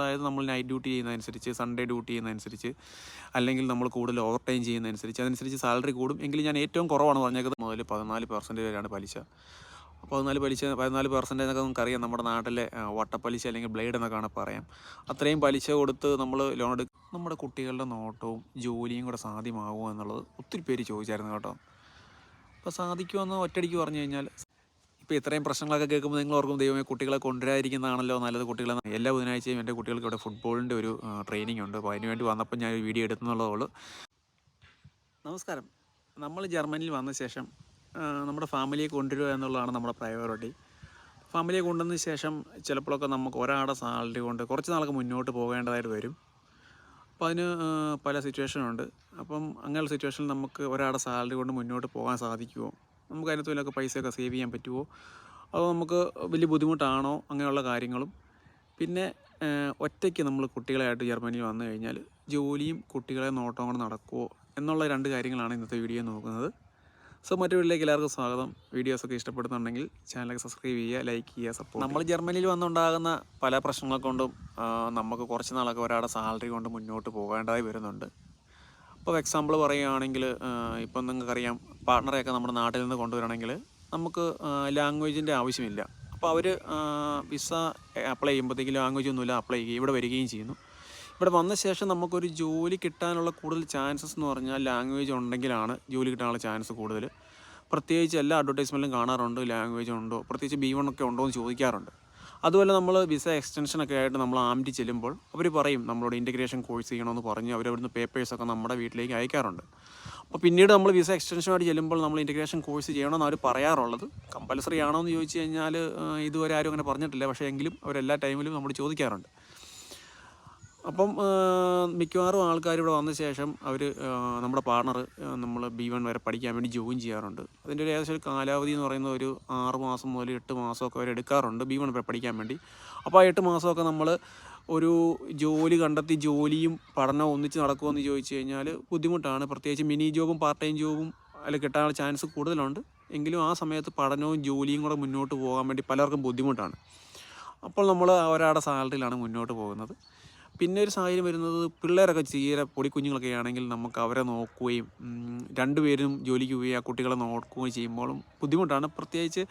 അതായത് നമ്മൾ night duty ചെയ്യുന്നതനുസരിച്ച്, Sunday duty ചെയ്യുന്നതനുസരിച്ച്, അല്ലെങ്കിൽ നമ്മൾ കൂടുതൽ ഓവർ ടൈം ചെയ്യുന്നതനുസരിച്ച്, അതനുസരിച്ച് സാലറി കൂടും. എങ്കിലും ഞാൻ ഏറ്റവും കുറവാണ് പറഞ്ഞേക്കുന്നത്. മുതൽ 14% വരെയാണ് പലിശ. അപ്പോൾ 14% എന്നൊക്കെ നമുക്കറിയാം, നമ്മുടെ നാട്ടിലെ വട്ടപ്പലിശ അല്ലെങ്കിൽ ബ്ലേഡ് എന്നൊക്കെയാണ് പറയാം. അത്രയും പലിശ കൊടുത്ത് നമ്മൾ ലോൺ എടുക്കും. നമ്മുടെ കുട്ടികളുടെ നോട്ടവും ജോലിയും കൂടെ സാധ്യമാകുമോ എന്നുള്ളത് ഒത്തിരി പേര് ചോദിച്ചായിരുന്നു കേട്ടോ. അപ്പോൾ സാധിക്കുമെന്ന് ഒറ്റയടിക്ക് പറഞ്ഞു കഴിഞ്ഞാൽ, ഇപ്പോൾ ഇത്രയും പ്രശ്നങ്ങളൊക്കെ കേൾക്കുമ്പോൾ നിങ്ങൾ ഓർക്കും, ദൈവമേ കുട്ടികളെ കൊണ്ടുവരാതിരിക്കുന്നതാണല്ലോ നല്ലത്. കുട്ടികളെ എല്ലാ ബുധനാഴ്ചയും എൻ്റെ കുട്ടികൾക്ക് ഇവിടെ ഫുട്ബോളിൻ്റെ ഒരു ട്രെയിനിങ് ഉണ്ട്. അപ്പോൾ അതിനുവേണ്ടി വന്നപ്പോൾ ഞാൻ ഒരു വീഡിയോ എടുത്തുന്നുള്ളതുള്ളൂ. നമസ്കാരം. നമ്മൾ ജർമ്മനിയിൽ വന്ന ശേഷം നമ്മുടെ ഫാമിലിയെ കൊണ്ടുവരിക എന്നുള്ളതാണ് നമ്മുടെ പ്രയോറിറ്റി. ഫാമിലിയെ കൊണ്ടുവന്ന ശേഷം ചിലപ്പോഴൊക്കെ നമുക്ക് ഒരാളുടെ സാലറി കൊണ്ട് കുറച്ച് നാളൊക്കെ മുന്നോട്ട് പോകേണ്ടതായിട്ട് വരും. അപ്പോൾ അതിന് പല സിറ്റുവേഷനുണ്ട്. അപ്പം അങ്ങനെയുള്ള സിറ്റുവേഷനിൽ നമുക്ക് ഒരാളുടെ സാലറി കൊണ്ട് മുന്നോട്ട് പോകാൻ സാധിക്കുമോ, നമുക്ക് അതിനകത്ത് വല്ലതൊക്കെ പൈസയൊക്കെ സേവ് ചെയ്യാൻ പറ്റുമോ, അതോ നമുക്ക് വലിയ ബുദ്ധിമുട്ടാണോ, അങ്ങനെയുള്ള കാര്യങ്ങളും. പിന്നെ ഒറ്റയ്ക്ക് നമ്മൾ കുട്ടികളായിട്ട് ജർമ്മനിയിൽ വന്നു കഴിഞ്ഞാൽ ജോലിയും കുട്ടികളെ നോട്ടം കൊണ്ട് നടക്കുമോ എന്നുള്ള 2 കാര്യങ്ങളാണ് ഇന്നത്തെ വീഡിയോ നോക്കുന്നത്. സോ മറ്റു വീട്ടിലേക്ക് എല്ലാവർക്കും സ്വാഗതം. വീഡിയോസൊക്കെ ഇഷ്ടപ്പെടുന്നുണ്ടെങ്കിൽ ചാനലൊക്കെ സബ്സ്ക്രൈബ് ചെയ്യുക, ലൈക്ക് ചെയ്യുക, സപ്പോർട്ട്. നമ്മൾ ജർമ്മനിയിൽ വന്നുണ്ടാകുന്ന പല പ്രശ്നങ്ങൾ കൊണ്ടും നമുക്ക് കുറച്ച് നാളൊക്കെ ഒരാളുടെ സാലറി കൊണ്ട് മുന്നോട്ട് പോകേണ്ടതായി വരുന്നുണ്ട്. ഇപ്പോൾ എക്സാമ്പിൾ പറയുകയാണെങ്കിൽ, ഇപ്പം നിങ്ങൾക്കറിയാം, പാർട്ട്ണറെയൊക്കെ നമ്മുടെ നാട്ടിൽ നിന്ന് കൊണ്ടുവരണമെങ്കിൽ നമുക്ക് ലാംഗ്വേജിൻ്റെ ആവശ്യമില്ല. അപ്പോൾ അവർ വിസ അപ്ലൈ ചെയ്യുമ്പോഴത്തേക്ക് ലാംഗ്വേജ് ഒന്നുമില്ല, അപ്ലൈ ചെയ്യുകയും ഇവിടെ വരികയും ചെയ്യുന്നു. ഇവിടെ വന്ന ശേഷം നമുക്കൊരു ജോലി കിട്ടാനുള്ള കൂടുതൽ ചാൻസസ് എന്ന് പറഞ്ഞാൽ ലാംഗ്വേജ് ഉണ്ടെങ്കിലാണ് ജോലി കിട്ടാനുള്ള ചാൻസ് കൂടുതൽ. പ്രത്യേകിച്ച് എല്ലാ അഡ്വർടൈസ്മെൻറ്റിലും കാണാറുണ്ട്, ലാംഗ്വേജ് ഉണ്ടോ, പ്രത്യേകിച്ച് B1 ഒക്കെ ഉണ്ടോ എന്ന് ചോദിക്കാറുണ്ട്. അതുപോലെ നമ്മൾ വിസ എക്സ്റ്റൻഷനൊക്കെ ആയിട്ട് നമ്മൾ ആംറ്റി ചെല്ലുമ്പോൾ അവർ പറയും നമ്മളോട് ഇൻറ്റഗ്രേഷൻ കോഴ്സ് ചെയ്യണമെന്ന് പറഞ്ഞ് അവരവിടുന്ന് പേപ്പേഴ്സൊക്കെ നമ്മുടെ വീട്ടിലേക്ക് അയക്കാറുണ്ട്. അപ്പോൾ പിന്നീട് നമ്മൾ വിസ എക്സ്റ്റൻഷനായിട്ട് ചെല്ലുമ്പോൾ നമ്മൾ ഇൻറ്റഗ്രേഷൻ കോഴ്സ് ചെയ്യണമെന്ന് അവർ പറയാറുള്ളത്. കമ്പൽസറി ആണോ എന്ന് ചോദിച്ചു കഴിഞ്ഞാൽ ഇതുവരെ ആരും അങ്ങനെ പറഞ്ഞിട്ടില്ല. പക്ഷേ എങ്കിലും അവരെല്ലാ ടൈമിലും നമ്മൾ ചോദിക്കാറുണ്ട്. അപ്പം മിക്കവാറും ആൾക്കാർ ഇവിടെ വന്ന ശേഷം അവർ നമ്മുടെ പാർട്ണർ നമ്മൾ B1 വരെ പഠിക്കാൻ വേണ്ടി ജോയിൻ ചെയ്യാറുണ്ട്. അതിൻ്റെ ഒരു ഏകദേശം ഒരു കാലാവധി എന്ന് പറയുന്നത് ഒരു 6 മാസം മുതൽ 8 മാസമൊക്കെ അവർ എടുക്കാറുണ്ട് B1 വരെ പഠിക്കാൻ വേണ്ടി. അപ്പോൾ ആ 8 മാസമൊക്കെ നമ്മൾ ഒരു ജോലി കണ്ടെത്തി ജോലിയും പഠനവും ഒന്നിച്ച് നടക്കുമെന്ന് ചോദിച്ചു കഴിഞ്ഞാൽ ബുദ്ധിമുട്ടാണ്. പ്രത്യേകിച്ച് മിനി ജോബും പാർട്ട് ടൈം ജോബും അതിൽ കിട്ടാനുള്ള ചാൻസ് കൂടുതലുണ്ട്. എങ്കിലും ആ സമയത്ത് പഠനവും ജോലിയും കൂടെ മുന്നോട്ട് പോകാൻ വേണ്ടി പലർക്കും ബുദ്ധിമുട്ടാണ്. അപ്പോൾ നമ്മൾ ഒരാളുടെ സാലറിയിലാണ് മുന്നോട്ട് പോകുന്നത്. പിന്നെ ഒരു സാഹചര്യം വരുന്നത്, പിള്ളേരൊക്കെ തീരെ പൊടിക്കുഞ്ഞുങ്ങളൊക്കെ ആണെങ്കിൽ നമുക്ക് അവരെ നോക്കുകയും 2 പേരും ജോലിക്ക് പോയി ആ കുട്ടികളെ നോക്കുകയും ചെയ്യുമ്പോഴും ബുദ്ധിമുട്ടാണ്. പ്രത്യേകിച്ച്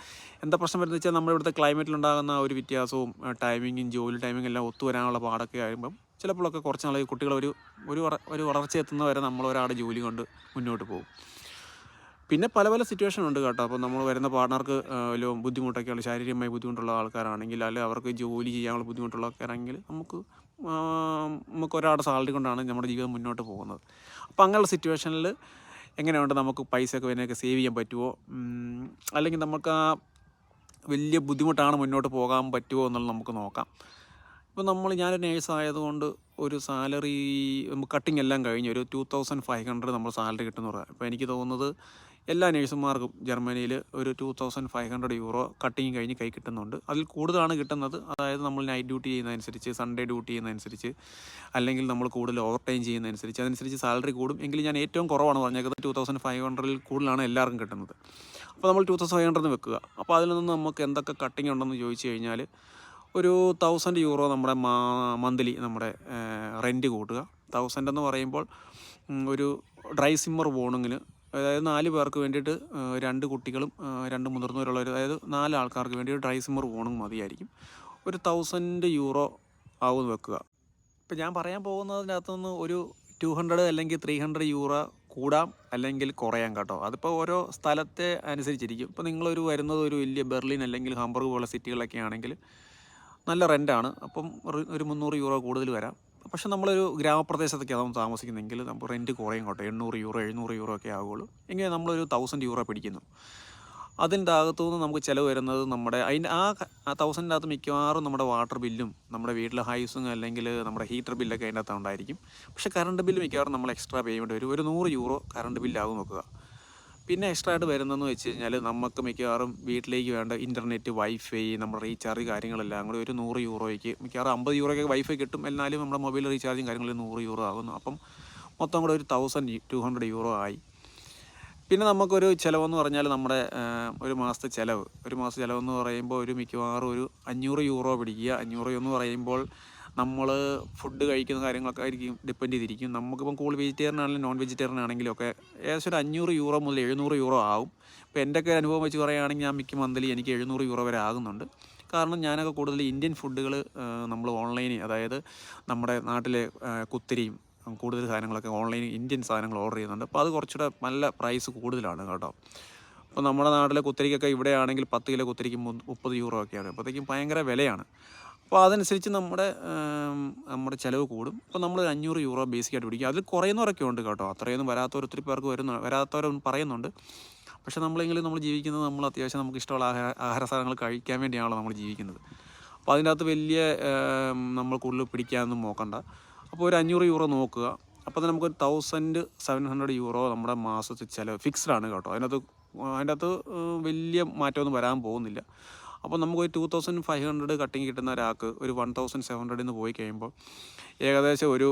എന്താ പ്രശ്നം വരുന്നത് വെച്ചാൽ, നമ്മുടെ ഇവിടുത്തെ ക്ലൈമറ്റിലുണ്ടാകുന്ന ഒരു വ്യത്യാസവും ടൈമിങ്ങും ജോലി ടൈമിങ്ങും എല്ലാം ഒത്തുവരാനുള്ള പാടൊക്കെ ആകുമ്പം ചിലപ്പോഴൊക്കെ കുറച്ച് നാൾ കുട്ടികൾ ഒരു വളർച്ച എത്തുന്നവരെ നമ്മൾ ഒരാളുടെ ജോലി കൊണ്ട് മുന്നോട്ട് പോകും. പിന്നെ പല പല സിറ്റുവേഷൻ ഉണ്ട് കേട്ടോ. അപ്പോൾ നമ്മൾ വരുന്ന പാർട്ണർക്ക് വല്ല ബുദ്ധിമുട്ടൊക്കെയുള്ള, ശാരീരികമായി ബുദ്ധിമുട്ടുള്ള ആൾക്കാരാണെങ്കിൽ, അല്ലെങ്കിൽ അവർക്ക് ജോലി ചെയ്യാനുള്ള ബുദ്ധിമുട്ടുള്ള ആൾക്കാരാണെങ്കിൽ നമുക്ക് ഒരാളുടെ സാലറി കൊണ്ടാണ് നമ്മുടെ ജീവിതം മുന്നോട്ട് പോകുന്നത്. അപ്പോൾ അങ്ങനെയുള്ള സിറ്റുവേഷനിൽ എങ്ങനെയുണ്ട്, നമുക്ക് പൈസയൊക്കെ വരുന്നതൊക്കെ സേവ് ചെയ്യാൻ പറ്റുമോ, അല്ലെങ്കിൽ നമുക്ക് ആ വലിയ ബുദ്ധിമുട്ടാണ് മുന്നോട്ട് പോകാൻ പറ്റുമോ എന്നുള്ളത് നമുക്ക് നോക്കാം. ഇപ്പോൾ ഞാനൊരു നേഴ്സ് ആയതുകൊണ്ട് ഒരു സാലറി കട്ടിങ് എല്ലാം കഴിഞ്ഞ് ഒരു 2500 നമ്മൾ സാലറി കിട്ടുമെന്ന് പറയാം. അപ്പോൾ എനിക്ക് തോന്നുന്നത് എല്ലാ നേഴ്സുമാർക്കും ജർമ്മനിയിൽ ഒരു 2500 യൂറോ കട്ടിങ് കഴിഞ്ഞ് കൈ കിട്ടുന്നുണ്ട്. അതിൽ കൂടുതലാണ് കിട്ടുന്നത്. അതായത് നമ്മൾ നൈറ്റ് ഡ്യൂട്ടി ചെയ്യുന്നതനുസരിച്ച്, സൺഡേ ഡ്യൂട്ടി ചെയ്യുന്നതനുസരിച്ച്, അല്ലെങ്കിൽ നമ്മൾ കൂടുതൽ ഓവർ ടൈം ചെയ്യുന്നതനുസരിച്ച്, അതനുസരിച്ച് സാലറി കൂടും. എങ്കിലും ഞാൻ ഏറ്റവും കുറവാണ് പറഞ്ഞേക്കുന്നത്. 2500 കൂടുതലാണ് എല്ലാവർക്കും കിട്ടുന്നത്. അപ്പോൾ നമ്മൾ 2500 വെക്കുക. അപ്പോൾ അതിൽ നിന്ന് നമുക്ക് എന്തൊക്കെ കട്ടിങ് ഉണ്ടെന്ന് ചോദിച്ചു കഴിഞ്ഞാൽ, ഒരു 1000 യൂറോ നമ്മുടെ മന്ത്ലി നമ്മുടെ റെൻറ്റ് കൂട്ടുക. 1000 എന്ന് പറയുമ്പോൾ ഒരു ഡ്രൈ സിമ്മർ വോണിങ്ങിന്, അതായത് 4 പേർക്ക് വേണ്ടിയിട്ട് 2 കുട്ടികളും 2 മുതിർന്നവരുള്ളവർ, അതായത് 4 ആൾക്കാർക്ക് വേണ്ടി ഒരു ഡ്രൈ സിമ്മർ വോണിങ് മതിയായിരിക്കും. ഒരു 1000 യൂറോ ആവുമെന്ന് വെക്കുക. ഇപ്പം ഞാൻ പറയാൻ പോകുന്നതിൻ്റെ അകത്തുനിന്ന് ഒരു 200 അല്ലെങ്കിൽ 300 യൂറോ കൂടാം അല്ലെങ്കിൽ കുറയാം കേട്ടോ. അതിപ്പോൾ ഓരോ സ്ഥലത്തെ അനുസരിച്ചിരിക്കും. ഇപ്പോൾ നിങ്ങളൊരു വരുന്നത് ഒരു വലിയ ബെർലിൻ അല്ലെങ്കിൽ ഹാംബർഗ് പോലുള്ള സിറ്റികളിലൊക്കെ ആണെങ്കിൽ നല്ല റെൻ്റാണ്. അപ്പം ഒരു 300 യൂറോ കൂടുതൽ വരാം. പക്ഷെ നമ്മളൊരു ഗ്രാമപ്രദേശത്തൊക്കെയാണ് താമസിക്കുന്നതെങ്കിൽ നമുക്ക് റെൻറ്റ് കുറയും കേട്ടോ. 800 യൂറോ 700 യൂറോ ഒക്കെ ആവുകയുള്ളൂ. എങ്കിൽ നമ്മളൊരു 1000 യൂറോ പിടിക്കുന്നു. അതിൻ്റെ അകത്തുനിന്ന് നമുക്ക് ചിലവ് വരുന്നത് നമ്മുടെ ആ 1000-ൻ്റെ അകത്ത് മിക്കവാറും നമ്മുടെ വാട്ടർ ബില്ലും നമ്മുടെ വീട്ടിലെ ഹൈസും അല്ലെങ്കിൽ നമ്മുടെ ഹീറ്റർ ബില്ലൊക്കെ അതിൻ്റെ അകത്ത് ഉണ്ടായിരിക്കും. പക്ഷേ കറണ്ട് ബില്ല് മിക്കവാറും നമ്മൾ എക്സ്ട്രാ പേയ്മെൻറ്റ് വരും. ഒരു 100 യൂറോ കറണ്ട് ബില്ലാകും നോക്കുക. പിന്നെ എക്സ്ട്രാ ആയിട്ട് വരുന്നതെന്ന് വെച്ച് കഴിഞ്ഞാൽ, നമുക്ക് മിക്കവാറും വീട്ടിലേക്ക് വേണ്ട ഇൻ്റർനെറ്റ്, വൈഫൈ, നമ്മുടെ റീചാർജ് കാര്യങ്ങളെല്ലാം കൂടി ഒരു 100 യൂറോയ്ക്ക്, മിക്കവാറും 50 യൂറോയ്ക്ക് വൈഫൈ കിട്ടും. എന്നാലും നമ്മുടെ മൊബൈൽ റീചാർജും കാര്യങ്ങളും 100 യൂറോ ആകുന്നു. അപ്പം മൊത്തം കൂടെ ഒരു 1200 യൂറോ ആയി. പിന്നെ നമുക്കൊരു ചിലവെന്ന് പറഞ്ഞാൽ, നമ്മുടെ ഒരു മാസത്തെ ചിലവെന്ന് പറയുമ്പോൾ ഒരു മിക്കവാറും ഒരു 500 യൂറോ പിടിക്കുക. 500 എന്ന് പറയുമ്പോൾ നമ്മൾ ഫുഡ് കഴിക്കുന്ന കാര്യങ്ങളൊക്കെ ആയിരിക്കും ഡിപ്പെൻഡ് ചെയ്തിരിക്കും. നമുക്കിപ്പം കൂടുതൽ വെജിറ്റേറിയൻ ആണെങ്കിലും നോൺ വെജിറ്റേറിയൻ ആണെങ്കിലും ഒക്കെ ഏകദേശം ഒരു 500 യൂറോ മുതൽ 700 യൂറോ ആവും. ഇപ്പോൾ എൻ്റെയൊക്കെ അനുഭവം വെച്ച് പറയുകയാണെങ്കിൽ ഞാൻ മിക്ക മന്ത്ലി എനിക്ക് 700 യൂറോ വരെ ആകുന്നുണ്ട്. കാരണം ഞാനൊക്കെ കൂടുതൽ ഇന്ത്യൻ ഫുഡുകൾ നമ്മൾ ഓൺലൈനിൽ, അതായത് നമ്മുടെ നാട്ടിലെ കുത്തിരിയും കൂടുതൽ സാധനങ്ങളൊക്കെ ഓൺലൈനിൽ ഇന്ത്യൻ സാധനങ്ങൾ ഓർഡർ ചെയ്യുന്നുണ്ട്. അപ്പോൾ അത് കുറച്ചുകൂടെ നല്ല പ്രൈസ് കൂടുതലാണ് കേട്ടോ. അപ്പോൾ നമ്മുടെ നാട്ടിലെ കുത്തിരിക്കൊക്കെ ഇവിടെയാണെങ്കിൽ 10 കിലോ കുത്തിരിക്ക് 30 യൂറോ ഒക്കെയാണ്. അപ്പോഴത്തേക്കും ഭയങ്കര വിലയാണ്. അപ്പോൾ അതനുസരിച്ച് നമ്മുടെ ചിലവ് കൂടും. അപ്പോൾ നമ്മൾ 500 യൂറോ ബേസിക്കായിട്ട് പിടിക്കും. അതിൽ കുറയുന്നവരൊക്കെ ഉണ്ട് കേട്ടോ. അത്രയൊന്നും വരാത്തവർ ഒത്തിരി പേർക്ക് വരാത്തവരൊന്നും പറയുന്നുണ്ട്. പക്ഷേ നമ്മളെങ്കിലും നമ്മൾ ജീവിക്കുന്നത് നമ്മൾ അത്യാവശ്യം നമുക്ക് ഇഷ്ടമുള്ള ആഹാര സാധനങ്ങൾ കഴിക്കാൻ വേണ്ടിയാണല്ലോ നമ്മൾ ജീവിക്കുന്നത്. അപ്പോൾ അതിൻ്റെ അകത്ത് വലിയ നമ്മൾ കൂടുതൽ പിടിക്കാനൊന്നും നോക്കണ്ട. അപ്പോൾ ഒരു 500 യൂറോ നോക്കുക. അപ്പോൾ തന്നെ നമുക്കൊരു 1700 യൂറോ നമ്മുടെ മാസത്തെ ചിലവ് ഫിക്സ്ഡാണ് കേട്ടോ. അതിൻ്റെ അകത്ത് വലിയ മാറ്റമൊന്നും വരാൻ പോകുന്നില്ല. അപ്പോൾ നമുക്കൊരു 2500 കട്ടിങ് കിട്ടുന്ന ഒരാൾക്ക് ഒരു 1700 നിന്ന് പോയി കഴിയുമ്പോൾ ഏകദേശം ഒരു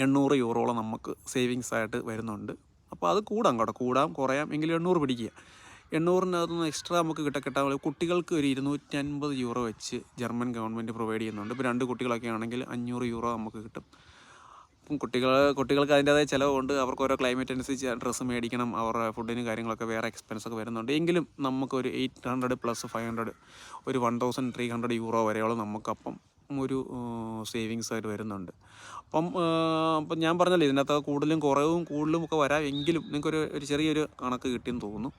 800 യൂറോളം നമുക്ക് സേവിങ്സ് ആയിട്ട് വരുന്നുണ്ട്. അപ്പോൾ അത് കൂടാം കേട്ടോ, കുറയാം എങ്കിലും 800 പിടിക്കുക. 800-നകത്തുനിന്ന് എക്സ്ട്രാ നമുക്ക് കിട്ടാൻ കുട്ടികൾക്ക് ഒരു 250 യൂറോ വെച്ച് ജർമ്മൻ ഗവൺമെൻറ് പ്രൊവൈഡ് ചെയ്യുന്നുണ്ട്. ഇപ്പോൾ 2 കുട്ടികളൊക്കെ ആണെങ്കിൽ 500 യൂറോ നമുക്ക് കിട്ടും. അപ്പം കുട്ടികൾക്ക് അതിൻ്റേതായ ചിലവുണ്ട്. അവർക്ക് ഓരോ ക്ലൈമറ്റ് അനുസരിച്ച് ഡ്രസ്സ് മേടിക്കണം, അവരുടെ ഫുഡിന് കാര്യങ്ങളൊക്കെ വേറെ എക്സ്പെൻസൊക്കെ വരുന്നുണ്ട്. എങ്കിലും നമുക്കൊരു 800 + 500 ഒരു 1300 യൂറോ വരെയോളം നമുക്കപ്പം ഒരു സേവിങ്സ് ആയിട്ട് വരുന്നുണ്ട്. അപ്പം ഞാൻ പറഞ്ഞല്ലോ ഇതിനകത്ത് കൂടുതലും ഒക്കെ വരാം. എങ്കിലും നിങ്ങൾക്കൊരു ചെറിയൊരു കണക്ക് കിട്ടിയെന്ന് തോന്നുന്നു.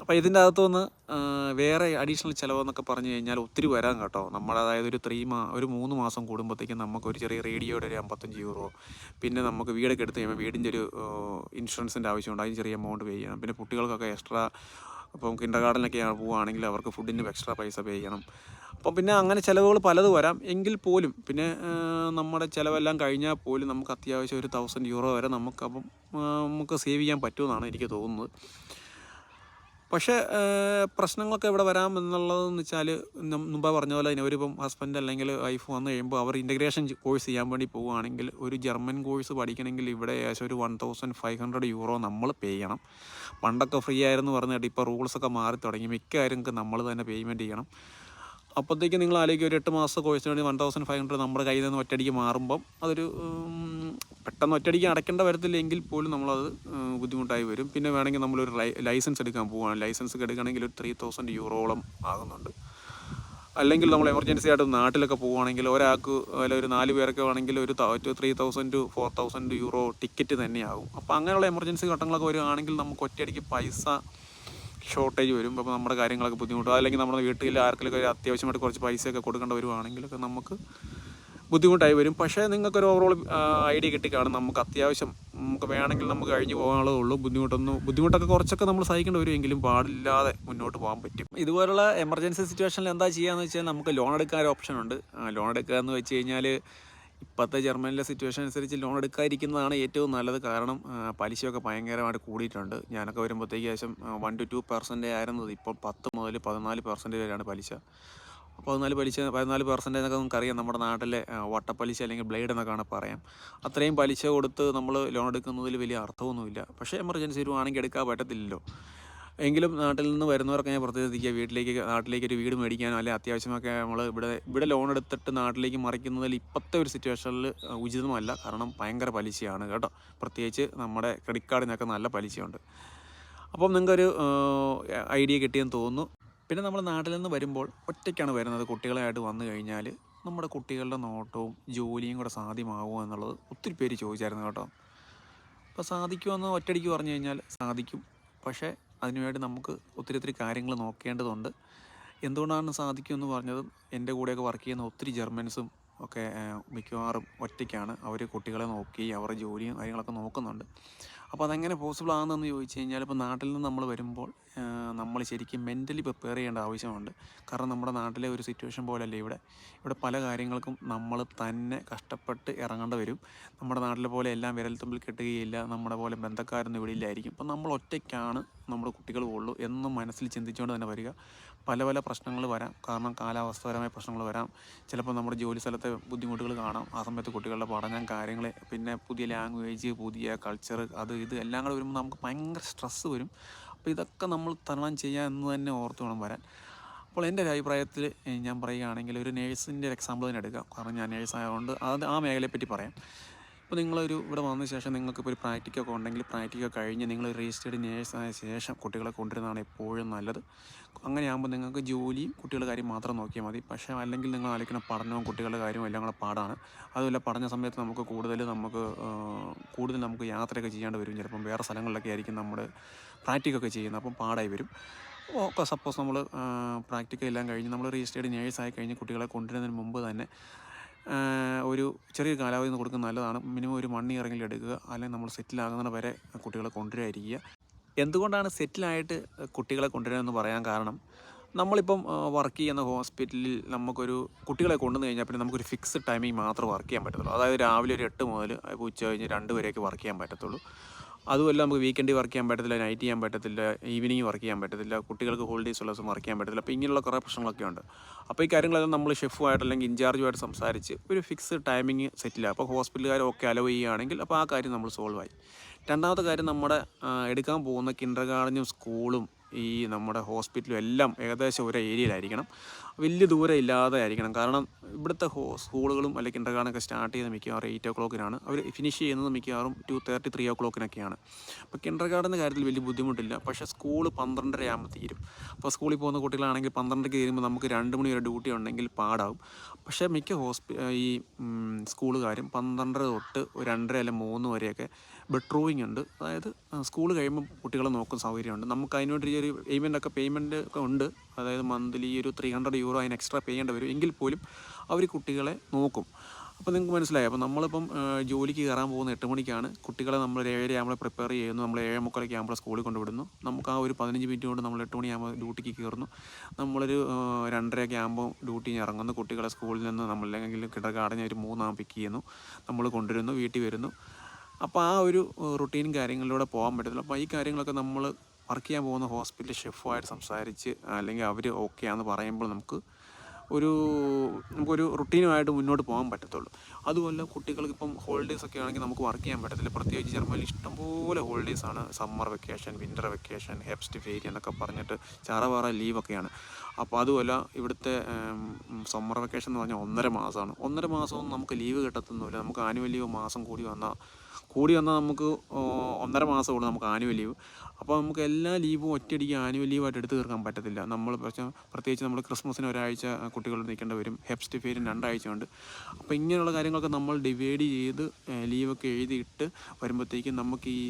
അപ്പോൾ ഇതിൻ്റെ അകത്തുനിന്ന് വേറെ അഡീഷണൽ ചിലവെന്നൊക്കെ പറഞ്ഞു കഴിഞ്ഞാൽ ഒത്തിരി വരാം കേട്ടോ. അതായത് ഒരു 3 മാസം കൂടുമ്പോഴത്തേക്കും നമുക്കൊരു ചെറിയ റേഡിയോയുടെ ഒരു 55 യൂറോ, പിന്നെ നമുക്ക് വീടൊക്കെ എടുത്ത് കഴിയുമ്പോൾ വീടിൻ്റെ ഒരു ഇൻഷുറൻസിൻ്റെ ആവശ്യമുണ്ട്, അതിന് ചെറിയ എമൗണ്ട് പേ ചെയ്യണം. പിന്നെ കുട്ടികൾക്കൊക്കെ എക്സ്ട്രാ ഇപ്പം കിൻഡർഗാർട്ടനിലൊക്കെ പോവുകയാണെങ്കിൽ അവർക്ക് ഫുഡിന് എക്സ്ട്രാ പൈസ പേ ചെയ്യണം. അപ്പം പിന്നെ അങ്ങനെ ചിലവുകൾ പലത് വരാം. എങ്കിൽ പോലും പിന്നെ നമ്മുടെ ചിലവെല്ലാം കഴിഞ്ഞാൽ പോലും നമുക്ക് അത്യാവശ്യം ഒരു 1000 യൂറോ വരെ നമുക്ക് സേവ് ചെയ്യാൻ പറ്റുമെന്നാണ് എനിക്ക് തോന്നുന്നത്. പക്ഷേ പ്രശ്നങ്ങളൊക്കെ ഇവിടെ വരാം എന്നുള്ളതെന്ന് വെച്ചാൽ മുമ്പ് പറഞ്ഞ പോലെ അവരിപ്പം ഹസ്ബൻഡ് അല്ലെങ്കിൽ വൈഫ് വന്നു കഴിയുമ്പോൾ അവർ ഇൻ്റഗ്രേഷൻ കോഴ്സ് ചെയ്യാൻ വേണ്ടി പോവുകയാണെങ്കിൽ ഒരു ജർമ്മൻ കോഴ്സ് പഠിക്കണമെങ്കിൽ ഇവിടെ ഏകദേശം ഒരു 1500 യൂറോ നമ്മൾ പേ ചെയ്യണം. പണ്ടൊക്കെ ഫ്രീ ആയിരുന്നു പറഞ്ഞിട്ട് ഇപ്പോൾ റൂൾസൊക്കെ മാറി തുടങ്ങി. മിക്ക കാര്യങ്ങൾക്ക് നമ്മൾ തന്നെ പേയ്മെൻറ്റ് ചെയ്യണം. അപ്പോഴത്തേക്ക് നിങ്ങൾ ആലോചിക്കുക, ഒരു 8 മാസത്തെ കോഴ്സിന് വേണ്ടി 1500 നമ്മുടെ കയ്യിൽ നിന്ന് ഒറ്റയടിക്ക് മാറുമ്പം അതൊരു പെട്ടെന്ന് ഒറ്റയടിക്ക് അടയ്ക്കേണ്ട വരത്തില്ലെങ്കിൽ പോലും നമ്മളത് ബുദ്ധിമുട്ടായി വരും. പിന്നെ വേണമെങ്കിൽ നമ്മളൊരു ലൈസൻസ് എടുക്കാൻ പോവുകയാണ്. ലൈസൻസ് എടുക്കണമെങ്കിൽ ഒരു 3000 യൂറോളം ആകുന്നുണ്ട്. അല്ലെങ്കിൽ നമ്മൾ എമർജൻസി ആയിട്ട് നാട്ടിലൊക്കെ പോവുകയാണെങ്കിൽ ഒരാൾക്ക് അല്ല ഒരു 4 പേരൊക്കെ ആണെങ്കിൽ ഒരു 3000 to 4000 യൂറോ ടിക്കറ്റ് തന്നെയാകും. അപ്പോൾ അങ്ങനെയുള്ള എമർജൻസി ഘട്ടങ്ങളൊക്കെ വരികയാണെങ്കിൽ നമുക്ക് ഒറ്റയടിക്ക് പൈസ ഷോർട്ടേജ് വരും. അപ്പോൾ നമ്മുടെ കാര്യങ്ങളൊക്കെ ബുദ്ധിമുട്ടും, അല്ലെങ്കിൽ നമ്മുടെ വീട്ടിൽ ആർക്കെങ്കിലും അത്യാവശ്യമായിട്ട് കുറച്ച് പൈസയൊക്കെ കൊടുക്കേണ്ടി വരുവാണെങ്കിലൊക്കെ നമുക്ക് ബുദ്ധിമുട്ടായി വരും. പക്ഷേ നിങ്ങൾക്കൊരു ഓവറോൾ ഐഡിയ കിട്ടിക്കാണും. നമുക്ക് അത്യാവശ്യം നമുക്ക് വേണമെങ്കിൽ നമുക്ക് കഴിഞ്ഞ് പോകാനുള്ളതേ ഉള്ളൂ. ബുദ്ധിമുട്ടൊക്കെ കുറച്ചൊക്കെ നമ്മൾ സഹിക്കേണ്ടി വരുമെങ്കിലും പാടില്ലാതെ മുന്നോട്ട് പോകാൻ പറ്റും. ഇതുപോലുള്ള എമർജൻസി സിറ്റുവേഷനിൽ എന്താ ചെയ്യുകയെന്ന് വെച്ചാൽ നമുക്ക് ലോൺ എടുക്കാൻ ഒരു ഓപ്ഷൻ ഉണ്ട്. ലോൺ എടുക്കുക എന്ന് വെച്ച് കഴിഞ്ഞാൽ ഇപ്പോഴത്തെ ജർമ്മനിലെ സിറ്റുവേഷൻ അനുസരിച്ച് ലോൺ എടുക്കാതിരിക്കുന്നതാണ് ഏറ്റവും നല്ലത്. കാരണം പലിശയൊക്കെ ഭയങ്കരമായിട്ട് കൂടിയിട്ടുണ്ട്. ഞാനൊക്കെ വരുമ്പോഴത്തേക്ക് ഏകദേശം 1 to 2% ആയിരുന്നത് ഇപ്പോൾ 10 മുതൽ 14% വരെയാണ് പലിശ. അപ്പോൾ 14% എന്നൊക്കെ നമുക്കറിയാം, നമ്മുടെ നാട്ടിലെ വട്ടപ്പലിശ അല്ലെങ്കിൽ ബ്ലേഡ് എന്നൊക്കെയാണ് പറയാം. അത്രയും പലിശ കൊടുത്ത് നമ്മൾ ലോൺ എടുക്കുന്നതിൽ വലിയ അർത്ഥമൊന്നുമില്ല. പക്ഷേ എമർജൻസി വരുവാണെങ്കിൽ എടുക്കാൻ പറ്റത്തില്ലല്ലോ. എങ്കിലും നാട്ടിൽ നിന്ന് വരുന്നവർക്ക് ഞാൻ പ്രത്യേകിച്ച് നാട്ടിലേക്ക് ഒരു വീട് മേടിക്കാനോ അല്ലെങ്കിൽ അത്യാവശ്യമൊക്കെ നമ്മൾ ഇവിടെ ലോൺ എടുത്തിട്ട് നാട്ടിലേക്ക് മറിക്കുന്നതിൽ ഇപ്പോഴത്തെ ഒരു സിറ്റുവേഷനിൽ ഉചിതമല്ല. കാരണം ഭയങ്കര പലിശയാണ് കേട്ടോ. പ്രത്യേകിച്ച് നമ്മുടെ ക്രെഡിറ്റ് കാർഡിനൊക്കെ നല്ല പലിശയുണ്ട്. അപ്പം നിങ്ങൾക്കൊരു ഐഡിയ കിട്ടിയെന്ന് തോന്നുന്നു. പിന്നെ നമ്മൾ നാട്ടിൽ നിന്ന് വരുമ്പോൾ ഒറ്റയ്ക്കാണ് വരുന്നത്. കുട്ടികളായിട്ട് വന്നു കഴിഞ്ഞാൽ നമ്മുടെ കുട്ടികളുടെ നോട്ടവും ജോലിയും കൂടെ സാധ്യമാകുമോ എന്നുള്ളത് ഒത്തിരി പേര് ചോദിച്ചായിരുന്നു കേട്ടോ. അപ്പോൾ സാധിക്കുമെന്ന് ഒറ്റയടിക്ക് പറഞ്ഞു കഴിഞ്ഞാൽ സാധിക്കും. പക്ഷേ അതിനുവേണ്ടി നമുക്ക് ഒത്തിരി കാര്യങ്ങൾ നോക്കേണ്ടതുണ്ട്. എന്തുകൊണ്ടാണ് സാധിക്കുമെന്ന് പറഞ്ഞത്, എൻ്റെ കൂടെയൊക്കെ വർക്ക് ചെയ്യുന്ന ഒത്തിരി ജർമ്മൻസും ഒക്കെ മിക്കവാറും ഒറ്റയ്ക്കാണ്. അവർ കുട്ടികളെ നോക്കി അവരുടെ ജോലിയും കാര്യങ്ങളൊക്കെ നോക്കുന്നുണ്ട്. അപ്പോൾ അതെങ്ങനെ പോസിബിൾ ആകുന്നതെന്ന് ചോദിച്ചു കഴിഞ്ഞാൽ, ഇപ്പോൾ നാട്ടിൽ നിന്ന് നമ്മൾ വരുമ്പോൾ നമ്മൾ ശരിക്കും മെൻ്റലി പ്രിപ്പയർ ചെയ്യേണ്ട ആവശ്യമുണ്ട്. കാരണം നമ്മുടെ നാട്ടിലെ ഒരു സിറ്റുവേഷൻ പോലെയല്ല ഇവിടെ പല കാര്യങ്ങൾക്കും നമ്മൾ തന്നെ കഷ്ടപ്പെട്ട് ഇറങ്ങേണ്ടി വരും. നമ്മുടെ നാട്ടിലെ പോലെ എല്ലാം വിരൽത്തുമ്പിൽ കിട്ടുകയില്ല. നമ്മുടെ പോലെ ബന്ധക്കാരൊന്നും ഇവിടെ ഇല്ലായിരിക്കും. അപ്പം നമ്മൾ ഒറ്റയ്ക്കാണ് നമ്മുടെ കുട്ടികൾ ഉള്ളൂ എന്നും മനസ്സിൽ ചിന്തിച്ചുകൊണ്ട് തന്നെ വരിക. പല പ്രശ്നങ്ങൾ വരാം. കാരണം കാലാവസ്ഥാപരമായ പ്രശ്നങ്ങൾ വരാം. ചിലപ്പോൾ നമ്മുടെ ജോലി സ്ഥലത്തെ ബുദ്ധിമുട്ടുകൾ കാണാം. ആ സമയത്ത് കുട്ടികളുടെ പഠനം കാര്യങ്ങൾ, പിന്നെ പുതിയ ലാംഗ്വേജ്, പുതിയ കൾച്ചർ, അത് ഇത് എല്ലാം കൂടെ വരുമ്പോൾ നമുക്ക് ഭയങ്കര സ്ട്രെസ്സ് വരും. അപ്പോൾ ഇതൊക്കെ നമ്മൾ തരണം ചെയ്യുക എന്ന് തന്നെ ഓർത്ത് വേണം വരാൻ. അപ്പോൾ എൻ്റെ ഒരു അഭിപ്രായത്തിൽ ഞാൻ പറയുകയാണെങ്കിൽ ഒരു നേഴ്സിൻ്റെ ഒരു എക്സാമ്പിൾ തന്നെ എടുക്കാം. കാരണം ഞാൻ നേഴ്സായതുകൊണ്ട് അത് ആ മേഖലയെപ്പറ്റി പറയാം. ഇപ്പോൾ നിങ്ങളൊരു ഇവിടെ വന്ന ശേഷം നിങ്ങൾക്കിപ്പോൾ ഒരു പ്രാക്ടിക്കൊക്കെ ഉണ്ടെങ്കിൽ പ്രാക്ടിക്കൊക്കെ കഴിഞ്ഞ് നിങ്ങൾ രജിസ്റ്റേർഡ് നേഴ്സായ ശേഷം കുട്ടികളെ കൊണ്ടുവരുന്നതാണ് എപ്പോഴും നല്ലത്. അങ്ങനെയാകുമ്പോൾ നിങ്ങൾക്ക് ജോലിയും കുട്ടികളുടെ കാര്യം മാത്രം നോക്കിയാൽ മതി. പക്ഷേ അല്ലെങ്കിൽ നിങ്ങൾ ആലോചിക്കുന്ന പഠനവും കുട്ടികളുടെ കാര്യവും എല്ലാം കൂടെ പാടാണ്. അതുമല്ല പഠന സമയത്ത് കൂടുതൽ നമുക്ക് യാത്രയൊക്കെ ചെയ്യാണ്ട് വരും. ചിലപ്പം വേറെ സ്ഥലങ്ങളിലൊക്കെ ആയിരിക്കും നമ്മൾ പ്രാക്ടിക്കൊക്കെ ചെയ്യുന്നത്. അപ്പം പാടായി വരും. അപ്പോൾ സപ്പോസ് നമ്മൾ പ്രാക്ടിക്കൽ എല്ലാം കഴിഞ്ഞ് നമ്മൾ രജിസ്റ്റേർഡ് നേഴ്സായി കഴിഞ്ഞ് കുട്ടികളെ കൊണ്ടുവരുന്നതിന് മുമ്പ് തന്നെ ഒരു ചെറിയ കാലാവധി കൊടുക്കുന്നത് നല്ലതാണ്. മിനിമം ഒരു 1 ഇയർ എടുക്കുക. അല്ലെങ്കിൽ നമ്മൾ സെറ്റിലാകുന്നത് വരെ കുട്ടികളെ കൊണ്ടുവരാതിരിക്കുക. എന്തുകൊണ്ടാണ് സെറ്റിലായിട്ട് കുട്ടികളെ കൊണ്ടുവരാമെന്ന് പറയാൻ കാരണം, നമ്മളിപ്പം വർക്ക് ചെയ്യുന്ന ഹോസ്പിറ്റലിൽ കുട്ടികളെ കൊണ്ടുവന്ന് കഴിഞ്ഞാൽ പിന്നെ നമുക്കൊരു ഫിക്സ്ഡ് ടൈമിംഗ് മാത്രമേ വർക്ക് ചെയ്യാൻ പറ്റത്തുള്ളൂ. അതായത് രാവിലെ ഒരു 8 മുതൽ ഉച്ച കഴിഞ്ഞ് 2 വരെയൊക്കെ വർക്ക് ചെയ്യാൻ പറ്റത്തുള്ളൂ. അതുമല്ല നമുക്ക് വീക്കെൻഡ് വർക്ക് ചെയ്യാൻ പറ്റത്തില്ല, നൈറ്റ് ചെയ്യാൻ പറ്റത്തില്ല, ഈവനിങ് വർക്ക് ചെയ്യാൻ പറ്റത്തില്ല, കുട്ടികൾക്ക് ഹോളിഡേയ്സ് ഉള്ള ദിവസം വർക്ക് ചെയ്യാൻ പറ്റത്തില്ല. അപ്പോൾ ഇങ്ങനെയുള്ള കുറേ പ്രശ്നങ്ങളൊക്കെ ഉണ്ട്. അപ്പോൾ ഈ കാര്യങ്ങളെല്ലാം നമ്മൾ ഷെഫുമായിട്ട് അല്ലെങ്കിൽ ഇൻചാർജുമായിട്ട് സംസാരിച്ച് ഒരു ഫിക്സ്ഡ് ടൈമിംഗ് സെറ്റിലാണ്. അപ്പോൾ ഹോസ്പിറ്റലുകാർ ഒക്കെ അലോ ചെയ്യുകയാണെങ്കിൽ അപ്പോൾ ആ കാര്യം നമ്മൾ സോൾവ് ആയി. രണ്ടാമത്തെ കാര്യം, നമ്മുടെ എടുക്കാൻ പോകുന്ന കിൻഡർഗാർട്ടനും സ്കൂളും ഈ നമ്മുടെ ഹോസ്പിറ്റലും എല്ലാം ഏകദേശം ഒരേ ഏരിയയിലായിരിക്കണം. വലിയ ദൂരം ഇല്ലാതെ ആയിരിക്കണം. കാരണം ഇവിടുത്തെ സ്കൂളുകളും അല്ലെങ്കിൽ കിൻഡർഗാർട്ടനൊക്കെ സ്റ്റാർട്ട് ചെയ്യുന്നത് മിക്കവാറും 8 o'clock അവർ ഫിനിഷ് ചെയ്യുന്നത് മിക്കവാറും 2:30, 3 o'clock അപ്പോൾ കിൻഡർഗാർട്ടൻ്റെ കാര്യത്തിൽ വലിയ ബുദ്ധിമുട്ടില്ല. പക്ഷേ സ്കൂൾ 12:30 ആകുമ്പോൾ തീരും. അപ്പോൾ സ്കൂളിൽ പോകുന്ന കുട്ടികളാണെങ്കിൽ 12:00 തീരുമ്പോൾ നമുക്ക് 2 മണി വരെ ഡ്യൂട്ടി ഉണ്ടെങ്കിൽ പാടാവും. പക്ഷേ മിക്ക ഈ സ്കൂളുകാരും 12:30 തൊട്ട് 2:30 അല്ലെങ്കിൽ 3 വരെയൊക്കെ ബെഡ്റൂമിങ് ഉണ്ട്. അതായത് സ്കൂൾ കഴിയുമ്പോൾ കുട്ടികളെ നോക്കുന്ന സൗകര്യമുണ്ട്. നമുക്ക് അതിനുവേണ്ടി ഒരു പേയ്മെൻറ്റ് ഒക്കെ ഉണ്ട്. അതായത് മന്ത്ലി ഒരു €300 അതിന് എക്സ്ട്രാ ചെയ്യേണ്ടി വരും. എങ്കിൽ പോലും അവർ കുട്ടികളെ നോക്കും. അപ്പോൾ നിങ്ങൾക്ക് മനസ്സിലായി. അപ്പോൾ നമ്മളിപ്പം ജോലിക്ക് കയറാൻ പോകുന്ന 8 മണിക്കാണ്. കുട്ടികളെ നമ്മൾ 7:30 ആകുമ്പോൾ പ്രിപ്പയർ ചെയ്യുന്നു. നമ്മൾ 7:45 ആകുമ്പോൾ സ്കൂളിൽ കൊണ്ടുവിടുന്നു. നമുക്ക് ആ ഒരു 15 മിനിറ്റ് കൊണ്ട് നമ്മൾ 8 മണിയാകുമ്പോൾ ഡ്യൂട്ടിക്ക് കയറുന്നു. നമ്മളൊരു 2:30 ആകുമ്പോൾ ഡ്യൂട്ടിന് ഇറങ്ങുന്നു. കുട്ടികളെ സ്കൂളിൽ നിന്ന് നമ്മളല്ലെങ്കിൽ കിൻഡർഗാർട്ടനെ ഒരു 3 ആകുമ്പോൾ പിക്ക് ചെയ്യുന്നു. നമ്മൾ കൊണ്ടുവരുന്നു, വീട്ടിൽ വരുന്നു. അപ്പോൾ ആ ഒരു റുട്ടീനും കാര്യങ്ങളിലൂടെ പോകാൻ പറ്റത്തില്ല. അപ്പോൾ ഈ കാര്യങ്ങളൊക്കെ നമ്മൾ വർക്ക് ചെയ്യാൻ പോകുന്ന ഹോസ്പിറ്റൽ ഷെഫുമായിട്ട് സംസാരിച്ച് അല്ലെങ്കിൽ അവർ ഓക്കെ ആണെന്ന് പറയുമ്പോൾ നമുക്കൊരു റുട്ടീനുമായിട്ട് മുന്നോട്ട് പോകാൻ പറ്റത്തുള്ളൂ. അതുമല്ല കുട്ടികൾക്ക് ഇപ്പം ഹോളിഡേയ്സ് ഒക്കെ ആണെങ്കിൽ നമുക്ക് വർക്ക് ചെയ്യാൻ പറ്റത്തില്ല. പ്രത്യേകിച്ച് ജർമ്മനിൽ ഇഷ്ടംപോലെ ഹോളിഡേയ്സാണ്. സമ്മർ വെക്കേഷൻ, വിൻ്റർ വെക്കേഷൻ, ഹെപ്സ്റ്റ് ഫെയർ എന്നൊക്കെ പറഞ്ഞിട്ട് ചാറവാറ ലീവൊക്കെയാണ്. അപ്പോൾ അതുമല്ല ഇവിടുത്തെ സമ്മർ വെക്കേഷൻ എന്ന് പറഞ്ഞാൽ 1.5 മാസമാണ്. 1.5 മാസമൊന്നും നമുക്ക് ലീവ് കിട്ടത്തൊന്നുമില്ല. നമുക്ക് ആനുവൽ ലീവ് മാസം കൂടി വന്നാൽ നമുക്ക് 1.5 മാസമുള്ളൂ നമുക്ക് ആനുവൽ ലീവ്. അപ്പോൾ നമുക്ക് എല്ലാ ലീവും ഒറ്റയടിക്ക് ആനുവൽ ലീവായിട്ട് എടുത്ത് തീർക്കാൻ പറ്റത്തില്ല. പ്രത്യേകിച്ച് നമ്മൾ ക്രിസ്മസിന് ഒരാഴ്ച കുട്ടികൾ നിൽക്കേണ്ടി വരും. ഹെപ്സ്റ്റ് ഫെയറിന് 2 ആഴ്ചയുണ്ട്. അപ്പോൾ ഇങ്ങനെയുള്ള കാര്യങ്ങളൊക്കെ നമ്മൾ ഡിവൈഡ് ചെയ്ത് ലീവൊക്കെ എഴുതിയിട്ട് വരുമ്പോഴത്തേക്കും നമുക്ക് ഈ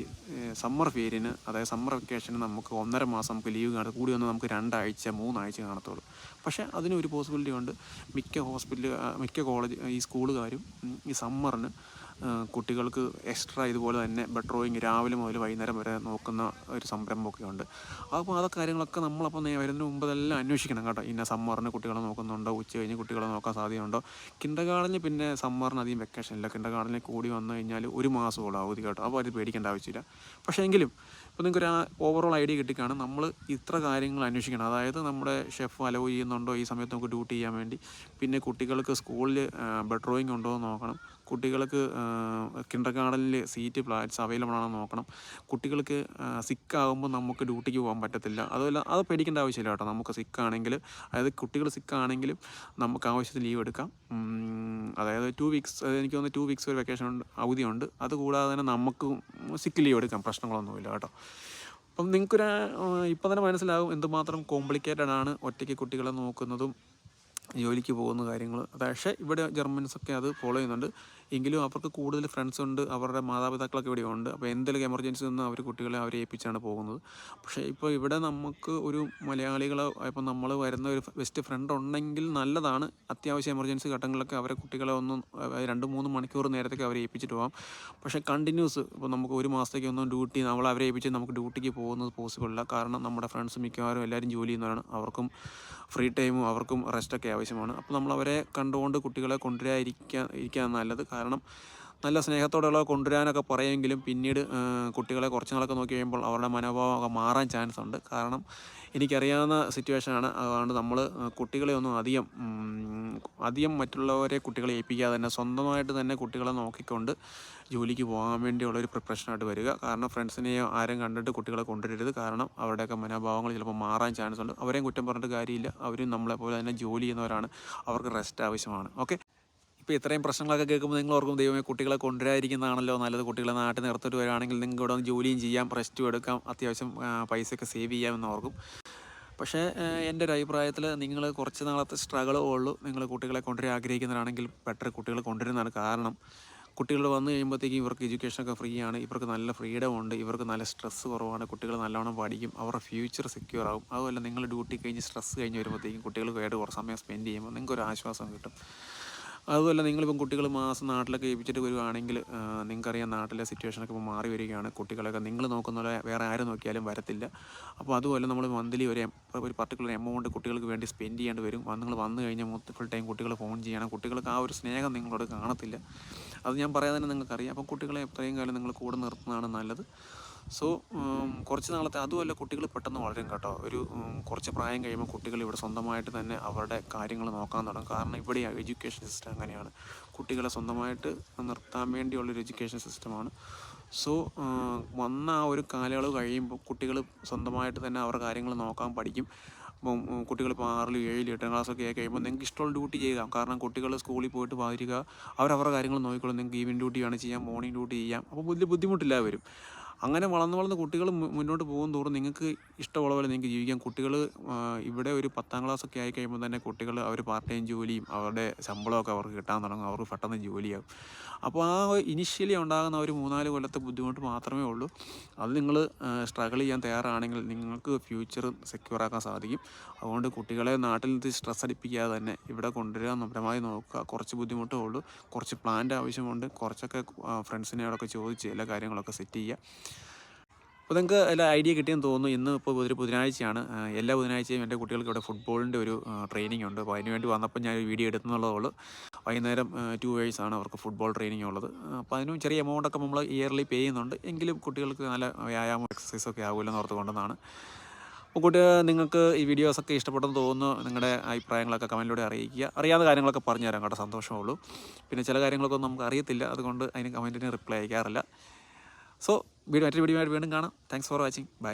സമ്മർ ഫെയറിന്, അതായത് സമ്മർ വെക്കേഷന് നമുക്ക് 1.5 മാസം നമുക്ക് ലീവ് കാണും. കൂടി വന്നാൽ നമുക്ക് 2 ആഴ്ച 3 ആഴ്ച കാണത്തുള്ളൂ. പക്ഷേ അതിനൊരു പോസിബിലിറ്റി ഉണ്ട്. മിക്ക കോളേജ് ഈ സ്കൂളുകാരും ഈ സമ്മറിന് കുട്ടികൾക്ക് എക്സ്ട്രാ ഇതുപോലെ തന്നെ ബെഡ്റോയിങ് രാവിലെ മുതൽ വൈകുന്നേരം വരെ നോക്കുന്ന ഒരു സംരംഭമൊക്കെ ഉണ്ട്. അപ്പോൾ അതൊക്കെ കാര്യങ്ങളൊക്കെ നമ്മളപ്പോൾ വരുന്നതിന് മുമ്പ് ഇതെല്ലാം അന്വേഷിക്കണം കേട്ടോ. ഇന്ന സമ്മറിന് കുട്ടികളെ നോക്കുന്നുണ്ടോ, ഉച്ച കഴിഞ്ഞ് കുട്ടികളെ നോക്കാൻ സാധ്യതയുണ്ടോ. കിൻഡർഗാർട്ടനിൽ പിന്നെ സമ്മറിന് അധികം വെക്കേഷൻ ഇല്ല. കിൻഡർഗാർട്ടനിൽ കൂടി വന്നു കഴിഞ്ഞാൽ 1 മാസമോളം അവധി കേട്ടോ. അപ്പോൾ അത് പേടിക്കേണ്ട ആവശ്യമില്ല. പക്ഷേ എങ്കിലും ഇപ്പോൾ നിങ്ങൾക്കൊരു ഓവറോൾ ഐഡിയ കിട്ടിക്കാണ് നമ്മൾ ഇത്ര കാര്യങ്ങൾ അന്വേഷിക്കണം. അതായത് നമ്മുടെ ഷെഫ് അലോ ചെയ്യുന്നുണ്ടോ ഈ സമയത്ത് നമുക്ക് ഡ്യൂട്ടി ചെയ്യാൻ വേണ്ടി. പിന്നെ കുട്ടികൾക്ക് സ്കൂളിൽ ബെഡ്റോയിങ് ഉണ്ടോ എന്ന് നോക്കണം. കുട്ടികൾക്ക് കിൻഡർഗാർട്ടനിൽ സീറ്റ് ഫ്ലാറ്റ്സ് അവൈലബിൾ ആണെന്ന് നോക്കണം. കുട്ടികൾക്ക് സിക്കാകുമ്പോൾ നമുക്ക് ഡ്യൂട്ടിക്ക് പോകാൻ പറ്റത്തില്ല. അത് പേടിക്കേണ്ട ആവശ്യമില്ല കേട്ടോ. നമുക്ക് സിക്കാണെങ്കിൽ, അതായത് കുട്ടികൾ സിക്കാണെങ്കിലും നമുക്ക് ആവശ്യത്തിന് ലീവ് എടുക്കാം. അതായത് 2 വീക്സ്, എനിക്ക് തോന്നുന്നു 2 വീക്സ് ഒരു വെക്കേഷൻ അവധിയുണ്ട്. അതുകൂടാതെ തന്നെ നമുക്ക് സിക്ക് ലീവ് എടുക്കാം. പ്രശ്നങ്ങളൊന്നുമില്ല കേട്ടോ. അപ്പം നിങ്ങൾക്കൊരു ഇപ്പം തന്നെ മനസ്സിലാകും എന്തുമാത്രം കോംപ്ലിക്കേറ്റഡ് ആണ് ഒറ്റയ്ക്ക് കുട്ടികളെ നോക്കുന്നതും ജോലിക്ക് പോകുന്ന കാര്യങ്ങൾ. പക്ഷേ ഇവിടെ ജർമ്മൻസൊക്കെ അത് ഫോളോ ചെയ്യുന്നുണ്ട്. എങ്കിലും അവർക്ക് കൂടുതൽ ഫ്രണ്ട്സ് ഉണ്ട്, അവരുടെ മാതാപിതാക്കളൊക്കെ ഇവിടെ ഉണ്ട്. അപ്പോൾ എന്തെങ്കിലും എമർജൻസി വന്നാൽ കുട്ടികളെ അവരെ ഏൽപ്പിച്ചാണ് പോകുന്നത്. പക്ഷേ ഇപ്പോൾ ഇവിടെ നമുക്ക് ഒരു മലയാളികളോ ഇപ്പം നമ്മൾ വരുന്ന ഒരു ബെസ്റ്റ് ഫ്രണ്ട് ഉണ്ടെങ്കിൽ നല്ലതാണ്. അത്യാവശ്യം എമർജൻസി ഘട്ടങ്ങളിലൊക്കെ കുട്ടികളെ 2-3 മണിക്കൂർ നേരത്തേക്ക് അവരെ ഏൽപ്പിച്ചിട്ട് പോകാം. പക്ഷേ കണ്ടിന്യൂസ് ഇപ്പോൾ നമുക്ക് 1 മാസത്തേക്കൊന്നും ഡ്യൂട്ടി അവരെ ഏൽപ്പിച്ച് നമുക്ക് ഡ്യൂട്ടിക്ക് പോകുന്നത് പോസിബിളല്ല. കാരണം നമ്മുടെ ഫ്രണ്ട്സ് മിക്കവാറും എല്ലാവരും ജോലി ചെയ്യുന്നവരാണ്. അവർക്കും ഫ്രീ ടൈമും അവർക്കും റെസ്റ്റൊക്കെ ആവശ്യമാണ്. അപ്പോൾ നമ്മളവരെ കണ്ടുകൊണ്ട് കുട്ടികളെ കൊണ്ടുവരാതിരിക്കാൻ നല്ലത്. കാരണം നല്ല സ്നേഹത്തോടെയുള്ള കൊണ്ടുവരാനൊക്കെ പറയുമെങ്കിലും പിന്നീട് കുട്ടികളെ കുറച്ച് നാളൊക്കെ നോക്കി കഴിയുമ്പോൾ അവരുടെ മനോഭാവമൊക്കെ മാറാൻ ചാൻസ് ഉണ്ട്. കാരണം എനിക്കറിയാവുന്ന സിറ്റുവേഷനാണ്. അതുകൊണ്ട് നമ്മൾ കുട്ടികളെ ഒന്നും അധികം മറ്റുള്ളവരെ കുട്ടികളെ ഏൽപ്പിക്കാതെ തന്നെ സ്വന്തമായിട്ട് തന്നെ കുട്ടികളെ നോക്കിക്കൊണ്ട് ജോലിക്ക് പോകാൻ വേണ്ടിയുള്ളൊരു പ്രിപ്പറേഷനായിട്ട് വരിക. കാരണം ഫ്രണ്ട്സിനെയോ ആരും കണ്ടിട്ട് കുട്ടികളെ കൊണ്ടുവരരുത്. കാരണം അവരുടെയൊക്കെ മനോഭാവങ്ങൾ ചിലപ്പോൾ മാറാൻ ചാൻസ് ഉണ്ട്. അവരെയും കുറ്റം പറഞ്ഞിട്ട് കാര്യമില്ല. അവരും നമ്മളെപ്പോലെ തന്നെ ജോലി ചെയ്യുന്നവരാണ്. അവർക്ക് റെസ്റ്റ് ആവശ്യമാണ്. ഓക്കെ. ഇപ്പോൾ ഇത്രയും പ്രശ്നങ്ങളൊക്കെ കേൾക്കുമ്പോൾ നിങ്ങൾ ഓർക്കും ദൈവമേ കുട്ടികളെ കൊണ്ടുവരാതിരിക്കുന്നതാണല്ലോ നല്ലത്. കുട്ടികളെ നാട്ടിൽ നിർത്തിട്ട് വരുവാണെങ്കിൽ നിങ്ങൾക്ക് ഇവിടെ വന്ന് ജോലിയും ചെയ്യാം, റെസ്റ്റും എടുക്കാം, അത്യാവശ്യം പൈസയൊക്കെ സേവ് ചെയ്യാമെന്ന് ഓർക്കും. പക്ഷേ എൻ്റെ ഒരു അഭിപ്രായത്തിൽ നിങ്ങൾ കുറച്ച് നാളത്തെ സ്ട്രഗിളേ ഉള്ളൂ. നിങ്ങൾ കുട്ടികളെ കൊണ്ടുവരാൻ ആഗ്രഹിക്കുന്നവരാണെങ്കിൽ ബെറ്റർ കുട്ടികളെ കൊണ്ടുവരുന്നതാണ്. കാരണം കുട്ടികൾ വന്നു കഴിയുമ്പോഴത്തേക്കും ഇവർക്ക് എഡ്യൂക്കേഷനൊക്കെ ഫ്രീ ആണ്, ഇവർക്ക് നല്ല ഫ്രീഡം ഉണ്ട്, ഇവർക്ക് നല്ല സ്ട്രെസ്സ് കുറവാണ്, കുട്ടികൾ നല്ലോണം പഠിക്കും, അവരുടെ ഫ്യൂച്ചർ സെക്യൂർ ആകും. അതുമല്ല നിങ്ങൾ ഡ്യൂട്ടി കഴിഞ്ഞ് സ്ട്രെസ്സ് കഴിഞ്ഞ് വരുമ്പോഴത്തേക്കും കുട്ടികൾക്കായിട്ട് കുറച്ച് സമയം സ്പെൻഡ് ചെയ്യുമ്പോൾ നിങ്ങൾക്കൊരു ആശ്വാസം കിട്ടും. അതുമല്ല നിങ്ങളിപ്പം കുട്ടികൾ മാസം നാട്ടിലൊക്കെ ഏൽപ്പിച്ചിട്ട് വരുവാണെങ്കിൽ നിങ്ങൾക്കറിയാം നാട്ടിലെ സിറ്റുവേഷനൊക്കെ ഇപ്പോൾ മാറി വരികയാണ്. കുട്ടികളൊക്കെ നിങ്ങൾ നോക്കുന്ന പോലെ വേറെ ആരും നോക്കിയാലും വരത്തില്ല. അപ്പോൾ അതുമല്ല നമ്മൾ മന്ത്ലി ഒരു പർട്ടിക്കുലർ എമൗണ്ട് കുട്ടികൾക്ക് വേണ്ടി സ്പെൻഡ് ചെയ്യേണ്ടി വരും. നിങ്ങൾ വന്നു കഴിഞ്ഞാൽ ഫുൾ ടൈം കുട്ടികളെ ഫോൺ ചെയ്യണം. കുട്ടികൾക്ക് ആ ഒരു സ്നേഹം നിങ്ങളോട് കാണത്തില്ല. അത് ഞാൻ പറയാതെ തന്നെ നിങ്ങൾക്കറിയാം. അപ്പം കുട്ടികളെ എത്രയും കാലം നിങ്ങൾ കൂടെ നിർത്തുന്നതാണ് നല്ലത്. സോ കുറച്ച് നാളത്തെ അതുമല്ല കുട്ടികൾ പെട്ടെന്ന് വളരും കേട്ടോ. കുറച്ച് പ്രായം കഴിയുമ്പോൾ കുട്ടികൾ ഇവിടെ സ്വന്തമായിട്ട് തന്നെ അവരുടെ കാര്യങ്ങൾ നോക്കാൻ തുടങ്ങും. കാരണം ഇവിടെ എഡ്യൂക്കേഷൻ സിസ്റ്റം അങ്ങനെയാണ്. കുട്ടികളെ സ്വന്തമായിട്ട് നിർത്താൻ വേണ്ടിയുള്ളൊരു എഡ്യൂക്കേഷൻ സിസ്റ്റമാണ്. സോ വന്ന ആ ഒരു കാലയളവ് കഴിയുമ്പോൾ കുട്ടികൾ സ്വന്തമായിട്ട് തന്നെ അവരുടെ കാര്യങ്ങൾ നോക്കാൻ പഠിക്കും. ഇപ്പം കുട്ടികളിപ്പോൾ 6, 7, 8 ക്ലാസ്സൊക്കെ ആയി കഴിയുമ്പോൾ നിങ്ങൾക്ക് ഇഷ്ടമുള്ള ഡ്യൂട്ടി ചെയ്യുക. കാരണം കുട്ടികൾ സ്കൂളിൽ പോയിട്ട് വരിക, അവരവരുടെ കാര്യങ്ങൾ നോക്കിക്കോളും. നിങ്ങൾക്ക് ഈവനിങ് ഡ്യൂട്ടി വേണം ചെയ്യാം, മോർണിംഗ് ഡ്യൂട്ടി ചെയ്യാം. അപ്പോൾ വലിയ ബുദ്ധിമുട്ടില്ലാതെ വരും. അങ്ങനെ വളർന്ന് കുട്ടികൾ മുന്നോട്ട് പോകും തോറും നിങ്ങൾക്ക് ഇഷ്ടമുള്ള പോലെ നിങ്ങൾക്ക് ജീവിക്കാം. കുട്ടികൾ ഇവിടെ ഒരു 10ാം ക്ലാസ്സൊക്കെ ആയി കഴിയുമ്പോൾ തന്നെ കുട്ടികൾ അവർ പാർട്ട് ടൈം ജോലിയും അവരുടെ ശമ്പളമൊക്കെ അവർക്ക് കിട്ടാൻ തുടങ്ങും. അവർക്ക് പെട്ടെന്ന് ജോലിയാകും. അപ്പോൾ ആ ഇനിഷ്യലി ഉണ്ടാകുന്ന ഒരു 3-4 കൊല്ലത്തെ ബുദ്ധിമുട്ട് മാത്രമേ ഉള്ളൂ. അത് നിങ്ങൾ സ്ട്രഗിൾ ചെയ്യാൻ തയ്യാറാണെങ്കിൽ നിങ്ങൾക്ക് ഫ്യൂച്ചർ സെക്യൂർ ആക്കാൻ സാധിക്കും. അതുകൊണ്ട് കുട്ടികളെ നാട്ടിൽ നിന്ന് സ്ട്രെസ് അടിപ്പിക്കാതെ തന്നെ ഇവിടെ കൊണ്ടുവരിക, പരമാവധി നോക്കുക. കുറച്ച് ബുദ്ധിമുട്ടേ ഉള്ളൂ, കുറച്ച് പ്ലാൻ്റെ ആവശ്യമുണ്ട്, കുറച്ചൊക്കെ ഫ്രണ്ട്സിനോടൊക്കെ ചോദിച്ച് എല്ലാ കാര്യങ്ങളൊക്കെ സെറ്റ് ചെയ്യുക. അപ്പോൾ നിങ്ങൾക്ക് എല്ലാ ഐഡിയ കിട്ടിയെന്ന് തോന്നുന്നു. ഇന്ന് ഇപ്പോൾ ഒരു ബുധനാഴ്ചയാണ്. എല്ലാ ബുധനാഴ്ചയും എൻ്റെ കുട്ടികൾക്ക് ഇവിടെ ഫുട്ബോളിൻ്റെ ഒരു ട്രെയിനിങ് ഉണ്ട്. അപ്പോൾ അതിനുവേണ്ടി വന്നപ്പോൾ ഞാൻ ഒരു വീഡിയോ എടുത്തുന്നുള്ളതുള്ളൂ. വൈകുന്നേരം 2 hours ആണ് അവർക്ക് ഫുട്ബോൾ ട്രെയിനിങ് ഉള്ളത്. അപ്പോൾ അതിനും ചെറിയ എമൗണ്ടൊക്കെ നമ്മൾ ഇയർലി പേ ചെയ്യുന്നുണ്ട്. എങ്കിലും കുട്ടികൾക്ക് നല്ല വ്യായാമം എക്സസൈസൊക്കെ ആകുമല്ലോ എന്ന് ഓർത്തുകൊണ്ടെന്നാണ്. അപ്പോൾ നിങ്ങൾക്ക് ഈ വീഡിയോസൊക്കെ ഇഷ്ടപ്പെട്ടെന്ന് തോന്നുന്നു. നിങ്ങളുടെ അഭിപ്രായങ്ങളൊക്കെ കമൻറ്റിലൂടെ അറിയിക്കുക. അറിയാവുന്ന കാര്യങ്ങളൊക്കെ പറഞ്ഞു തരാം കേട്ടോ, സന്തോഷമുള്ളൂ. പിന്നെ ചില കാര്യങ്ങളൊക്കെ ഒന്നും നമുക്ക് അറിയത്തില്ല, അതുകൊണ്ട് അതിന് കമൻറ്റിന് റിപ്ലൈ അയക്കാറില്ല. സോ മറ്റൊരു വീഡിയോ ആയിട്ട് വീണ്ടും കാണാം. Thanks for watching. ബൈ.